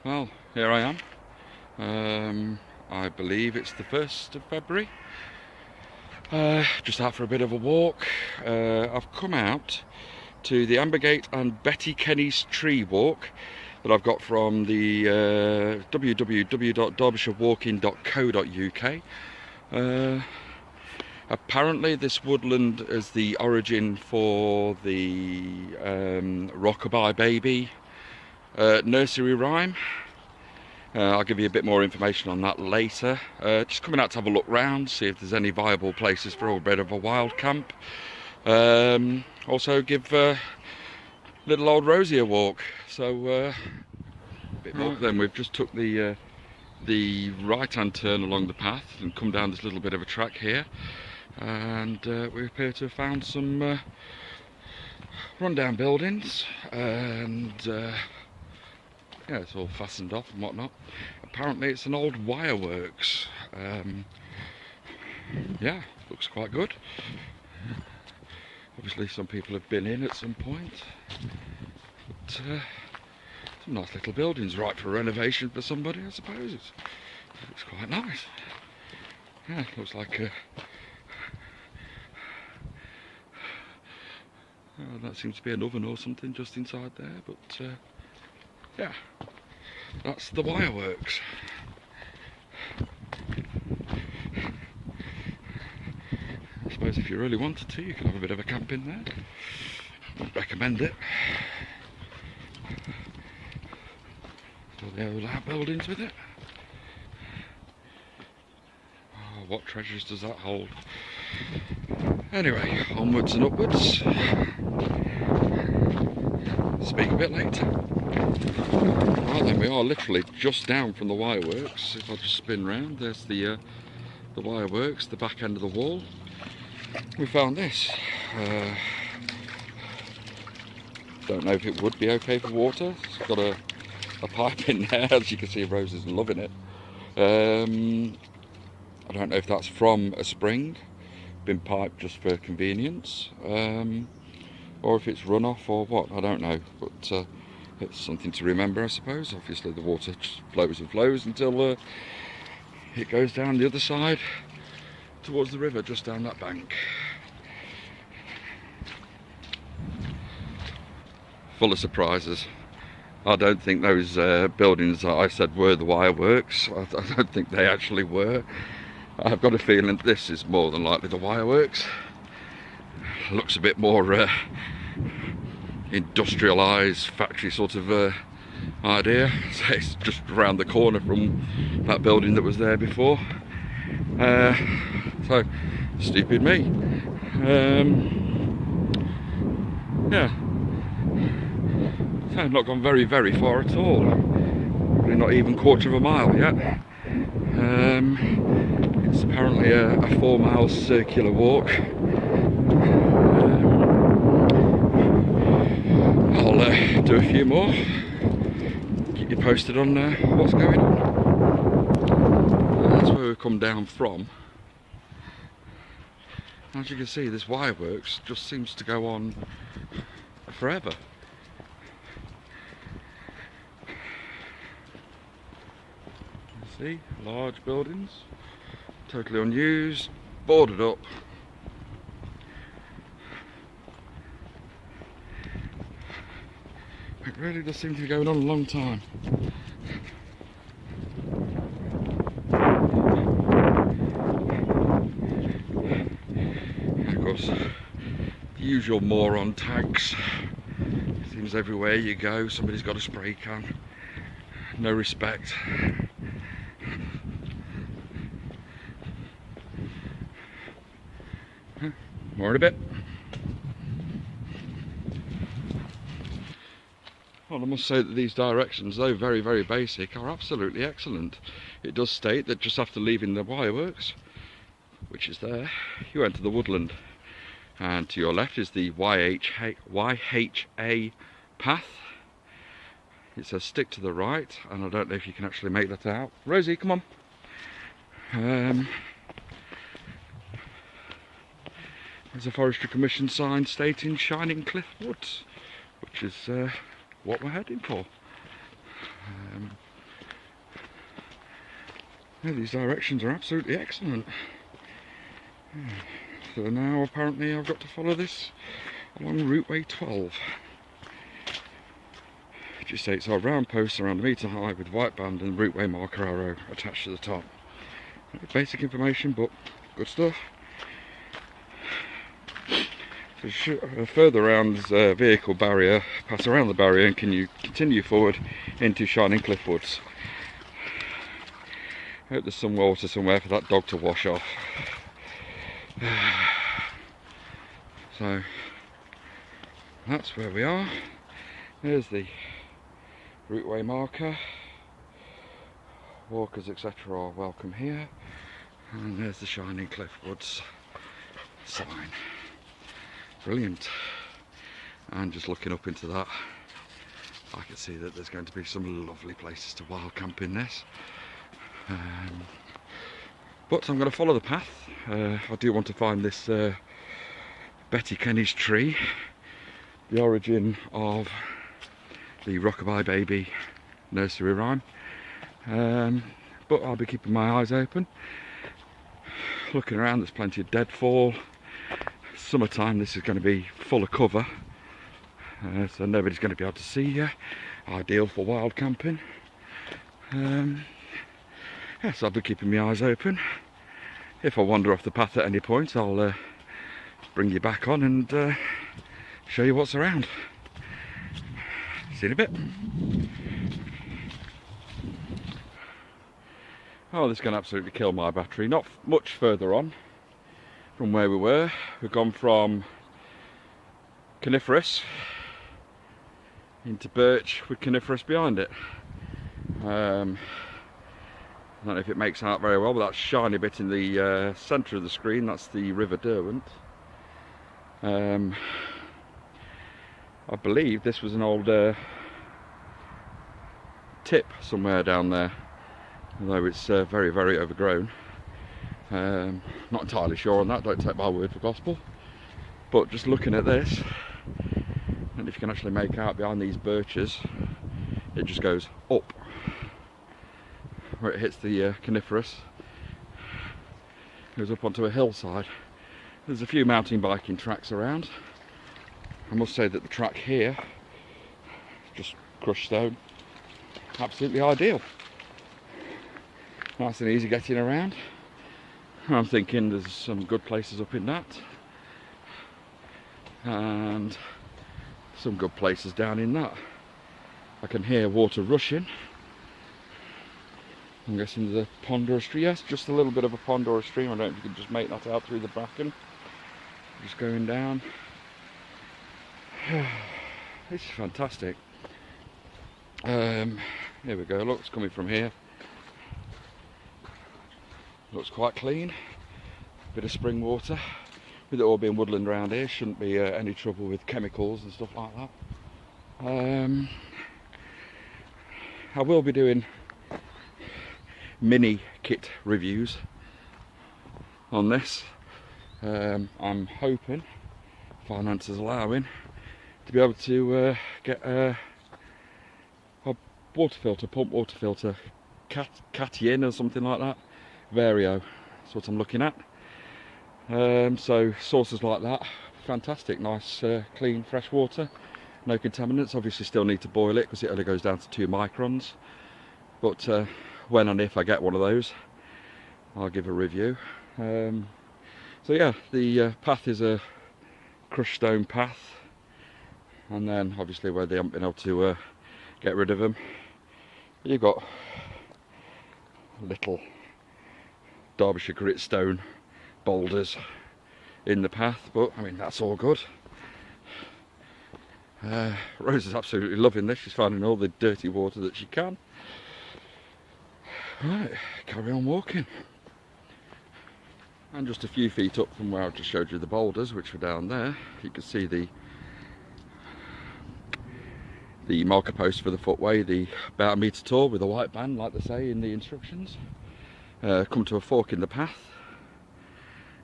Well, here I am. I believe it's the 1st of February. Just out for a bit of a walk. I've come out to the Ambergate and Beatty Kelly's tree walk that I've got from the www.derbyshireWalking.co.uk. Apparently this woodland is the origin for the Rockabye Baby nursery rhyme. I'll give you a bit more information on that later. Just coming out to have a look round, see if there's any viable places for a bit of a wild camp. Also give little old Rosie a walk. So a bit more. Then we've just took the right-hand turn along the path and come down this little bit of a track here, and we appear to have found some rundown buildings, and yeah, it's all fastened off and whatnot. Apparently it's an old wire works. Yeah, looks quite good. Obviously some people have been in at some point, but some nice little buildings, right for renovation for somebody, I suppose. It looks quite nice. Yeah, looks like that seems to be an oven or something just inside there, but yeah, that's the wire works. I suppose if you really wanted to, you could have a bit of a camp in there. I'd recommend it. All the old outbuildings with it. Oh, what treasures does that hold? Anyway, onwards and upwards. Speak a bit later. Right then, we are literally just down from the wire works. If I just spin round, there's the wire works, the back end of the wall. We found this. Don't know if it would be okay for water. It's got a pipe in there, as you can see. Rose is loving it. I don't know if that's from a spring, been piped just for convenience, or if it's runoff or what, I don't know, but it's something to remember, I suppose. Obviously the water just flows and flows until it goes down the other side towards the river, just down that bank. Full of surprises. I don't think those buildings that I said were the wire works, I don't think they actually were. I've got a feeling this is more than likely the wire works. Looks a bit more industrialised, factory sort of idea. So it's just around the corner from that building that was there before. So, stupid me. Yeah. So I've not gone very far at all. Probably not even quarter of a mile yet. It's apparently a 4-mile circular walk. I'll do a few more, keep you posted on what's going on. That's where we've come down from. As you can see, this wire works just seems to go on forever. See, large buildings, totally unused, boarded up. It really does seem to be going on a long time. And of course, the usual moron tags. It seems everywhere you go, somebody's got a spray can. No respect. More in a bit. Well, I must say that these directions, though very basic, are absolutely excellent. It does state that just after leaving the wire works, which is there, you enter the woodland, and to your left is the YHA path. It says stick to the right, and I don't know if you can actually make that out. Rosie, come on. There's a Forestry Commission sign stating Shining Cliff Woods, which is what we're heading for. Yeah, these directions are absolutely excellent. So now apparently I've got to follow this along Routeway 12. It just states our round posts around a metre high with white band and routeway marker arrow attached to the top. Basic information, but good stuff. So further around there's a vehicle barrier, pass around the barrier and can you continue forward into Shining Cliff Woods. I hope there's some water somewhere for that dog to wash off. So that's where we are. There's the routeway marker. Walkers etc. are welcome here. And there's the Shining Cliff Woods sign. Brilliant. And just looking up into that, I can see that there's going to be some lovely places to wild camp in this. But I'm going to follow the path. I do want to find this Beatty Kelly's tree, the origin of the Rockabye Baby nursery rhyme. But I'll be keeping my eyes open. Looking around, there's plenty of deadfall. Summertime, this is going to be full of cover, so nobody's going to be able to see you. Ideal for wild camping. Yes, I'll be keeping my eyes open. If I wander off the path at any point, I'll bring you back on and show you what's around. See you in a bit. Oh, this is going to absolutely kill my battery. Not much further on from where we were. We've gone from coniferous into birch with coniferous behind it. I don't know if it makes out very well, but that shiny bit in the centre of the screen, that's the River Derwent. I believe this was an old tip somewhere down there, although it's very, very overgrown. Not entirely sure on that, don't take my word for gospel. But just looking at this, and if you can actually make out behind these birches, it just goes up where it hits the coniferous, goes up onto a hillside. There's a few mountain biking tracks around. I must say that the track here, just crushed stone, absolutely ideal. Nice and easy getting around. I'm thinking there's some good places up in that, and some good places down in that. I can hear water rushing. I'm guessing there's a pond or a stream. Yes, just a little bit of a pond or a stream. I don't know if you can just make that out through the bracken. Just going down. This is fantastic. Here we go. Look, it's coming from here. Looks quite clean. Bit of spring water. With it all being woodland around here, shouldn't be any trouble with chemicals and stuff like that. I will be doing mini kit reviews on this. I'm hoping, finances allowing, to be able to get a water filter, pump water filter, Catyin or something like that. Vario, that's what I'm looking at. So sources like that, fantastic, nice clean fresh water, no contaminants. Obviously still need to boil it because it only goes down to 2 microns, but when and if I get one of those, I'll give a review. So yeah, the path is a crushed stone path, and then obviously where they haven't been able to get rid of them, you've got little Derbyshire grit stone boulders in the path, but I mean that's all good. Rose is absolutely loving this. She's finding all the dirty water that she can. Right, carry on walking. And just a few feet up from where I just showed you the boulders, which were down there, you can see the marker post for the footway, about a metre tall with a white band, like they say in the instructions. Come to a fork in the path,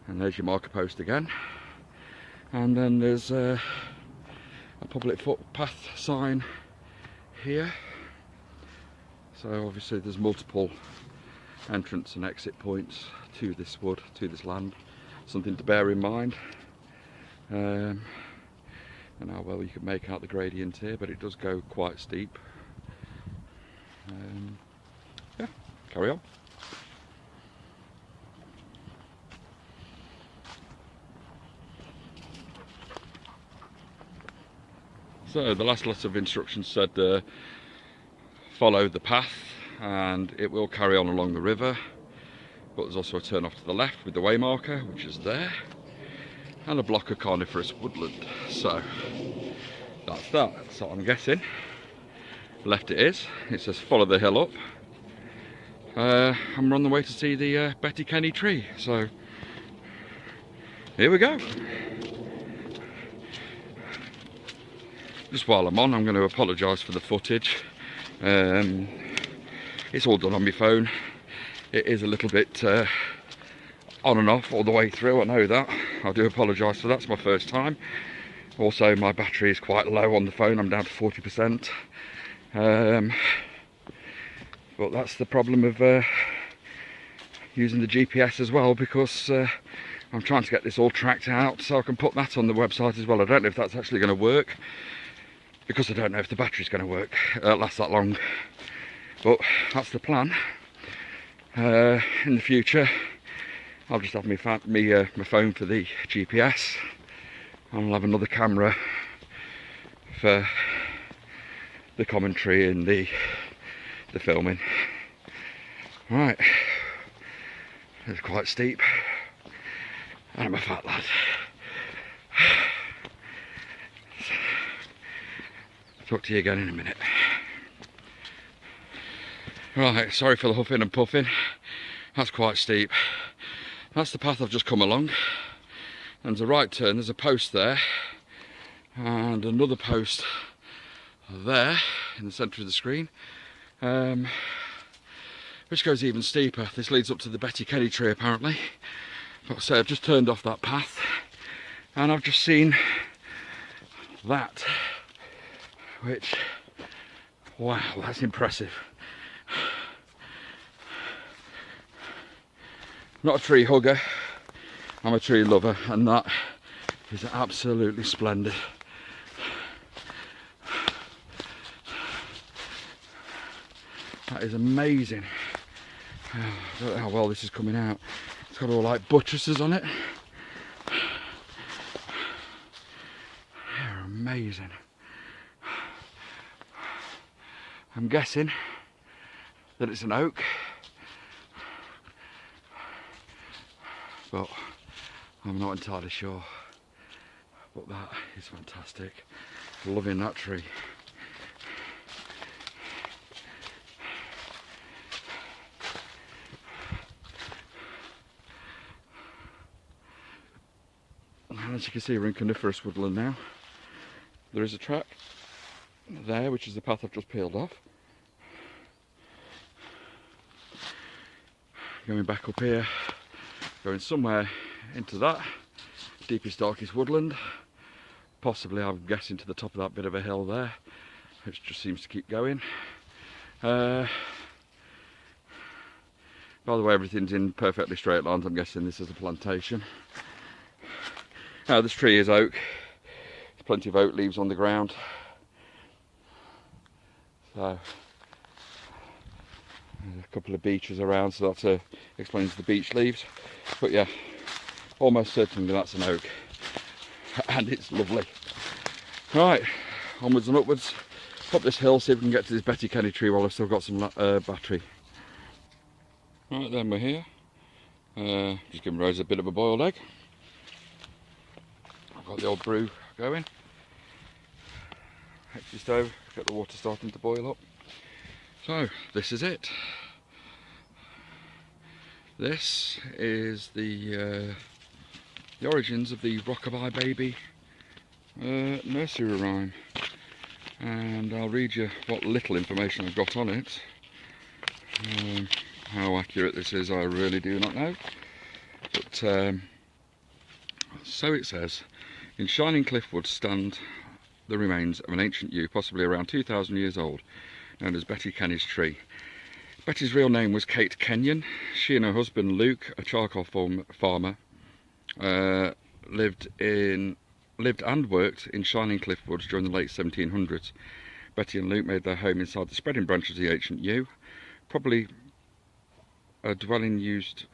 and there's your marker post again. And then there's a public footpath sign here. So obviously there's multiple entrance and exit points to this wood, to this land. Something to bear in mind. And how well you can make out the gradient here, but it does go quite steep. Yeah, carry on. So the last lot of instructions said follow the path and it will carry on along the river, but there's also a turn off to the left with the way marker, which is there, and a block of coniferous woodland. So that's that. So I'm guessing left it is. It says follow the hill up. And we're on the way to see the Beatty Kelly tree. So here we go. Just while I'm on, I'm going to apologise for the footage. It's all done on my phone. It is a little bit on and off all the way through, I know that. I do apologise for that, it's my first time. Also, my battery is quite low on the phone, I'm down to 40%. But that's the problem of using the GPS as well, because I'm trying to get this all tracked out so I can put that on the website as well. I don't know if that's actually going to work, because I don't know if the battery's going to work, last that long. But that's the plan. In the future, I'll just have my phone for the GPS, and I'll have another camera for the commentary and the filming. Right, it's quite steep, and I'm a fat lad. Talk to you again in a minute. Right, sorry for the huffing and puffing. That's quite steep. That's the path I've just come along. And there's a right turn, there's a post there, and another post there in the centre of the screen, which goes even steeper. This leads up to the Beatty Kelly tree apparently. But so I've just turned off that path, and I've just seen that, which, wow, that's impressive. Not a tree hugger, I'm a tree lover, and that is absolutely splendid. That is amazing. I don't know how well this is coming out. It's got all like buttresses on it. They're amazing. I'm guessing that it's an oak, but I'm not entirely sure. But that is fantastic. Loving that tree. And as you can see, we're in coniferous woodland now. There is a track there, which is the path I've just peeled off. Going back up here, going somewhere into that deepest, darkest woodland. Possibly, I'm guessing, to the top of that bit of a hill there, which just seems to keep going. By the way, everything's in perfectly straight lines. I'm guessing this is a plantation. Now, this tree is oak. There's plenty of oak leaves on the ground. So, there's a couple of beeches around, so that explains the beech leaves. But yeah, almost certainly that's an oak. And it's lovely. Right, onwards and upwards. Up this hill, see if we can get to this Beatty Kelly tree while I've still got some battery. Right, then we're here. Just giving Rose a bit of a boiled egg. I've got the old brew going. Hexy stove, get the water starting to boil up. So, this is it. This is the origins of the Rockabye Baby nursery rhyme. And I'll read you what little information I've got on it. How accurate this is, I really do not know. But so it says, in shining cliffwood stand the remains of an ancient yew, possibly around 2,000 years old, known as Beatty Kelly's tree. Betty's real name was Kate Kenyon. She and her husband Luke, a charcoal farmer, lived and worked in Shining Cliff Woods during the late 1700s. Betty and Luke made their home inside the spreading branches of the ancient yew, probably a dwelling used...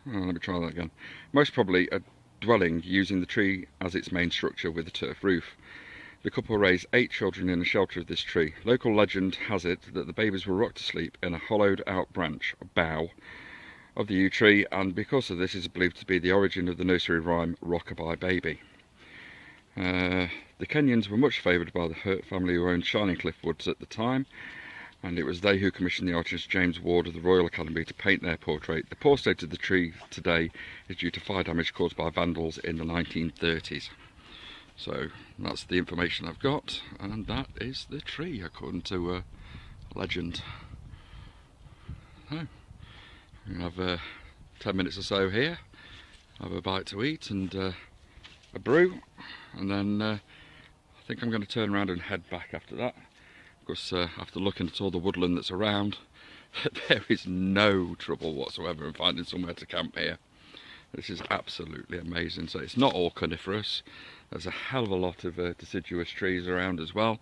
Oh, let me try that again. Most probably a dwelling using the tree as its main structure with a turf roof. The couple raised 8 children in the shelter of this tree. Local legend has it that the babies were rocked to sleep in a hollowed out branch, or bough, of the yew tree, and because of this is believed to be the origin of the nursery rhyme Rockabye Baby. The Kenyons were much favoured by the Hurt family who owned Shining Cliff Woods at the time, and it was they who commissioned the artist James Ward of the Royal Academy to paint their portrait. The poor state of the tree today is due to fire damage caused by vandals in the 1930s. So that's the information I've got, and that is the tree according to legend. So we have 10 minutes or so here, have a bite to eat and a brew, and then I think I'm going to turn around and head back after that. Because after looking at all the woodland that's around, there is no trouble whatsoever in finding somewhere to camp here. This is absolutely amazing. So it's not all coniferous. There's a hell of a lot of deciduous trees around as well.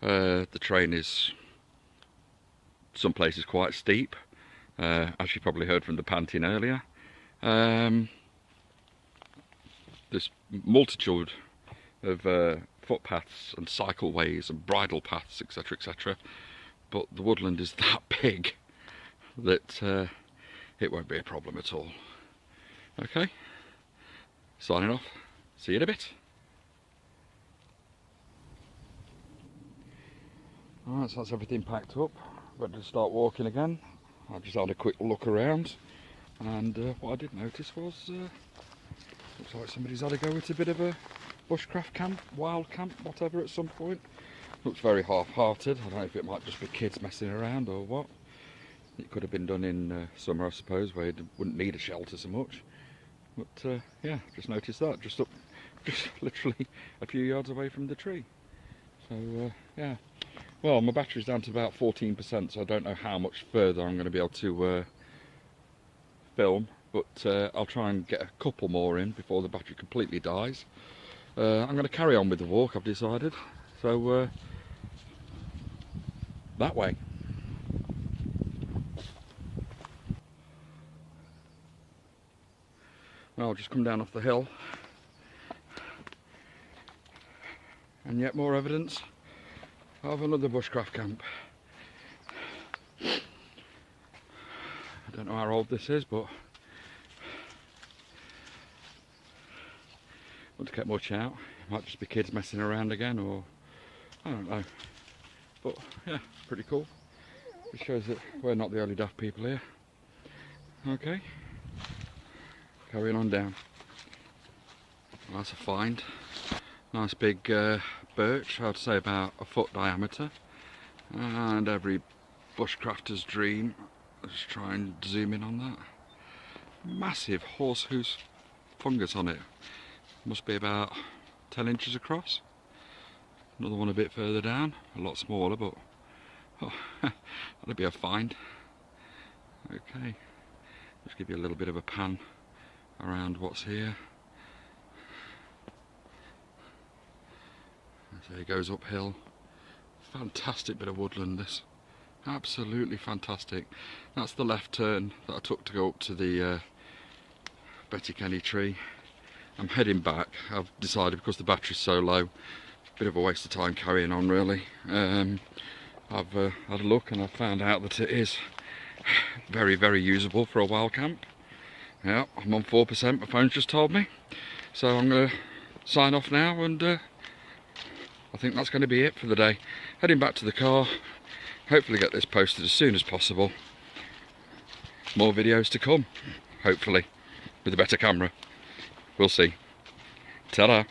The terrain is some places quite steep, as you probably heard from the panting earlier. There's multitude of footpaths and cycleways and bridle paths, etc, etc, but the woodland is that big that it won't be a problem at all. Okay, signing off, see you in a bit. Alright, so that's everything packed up, ready to start walking again. I just had a quick look around, and what I did notice was looks like somebody's had a go at a bit of a bushcraft camp, wild camp, whatever at some point. Looks very half-hearted. I don't know if it might just be kids messing around or what. It could have been done in summer, I suppose, where you wouldn't need a shelter so much. But yeah, just noticed that, just literally a few yards away from the tree. So yeah, well, my battery's down to about 14%, so I don't know how much further I'm going to be able to film, but I'll try and get a couple more in before the battery completely dies. I'm going to carry on with the walk, I've decided, so that way. Well, I'll just come down off the hill, and yet more evidence of another bushcraft camp. I don't know how old this is, but wouldn't get much out. It might just be kids messing around again, or I don't know. But yeah, pretty cool. It shows that we're not the only daft people here. Okay, carrying on down. Well, that's a find. Nice big birch, I'd say about a foot diameter. And every bushcrafter's dream. Let's try and zoom in on that. Massive horseshoe fungus on it. Must be about 10 inches across. Another one a bit further down, a lot smaller, but oh, that'll be a find. Okay, just give you a little bit of a pan around what's here. So it goes uphill. Fantastic bit of woodland, this. Absolutely fantastic. That's the left turn that I took to go up to the Beatty Kelly tree. I'm heading back. I've decided, because the battery's so low, bit of a waste of time carrying on really. I've had a look and I've found out that it is very, very usable for a wild camp. Yeah, I'm on 4%, my phone's just told me. So I'm going to sign off now, and I think that's going to be it for the day. Heading back to the car, hopefully get this posted as soon as possible. More videos to come, hopefully, with a better camera. We'll see. Ta-da!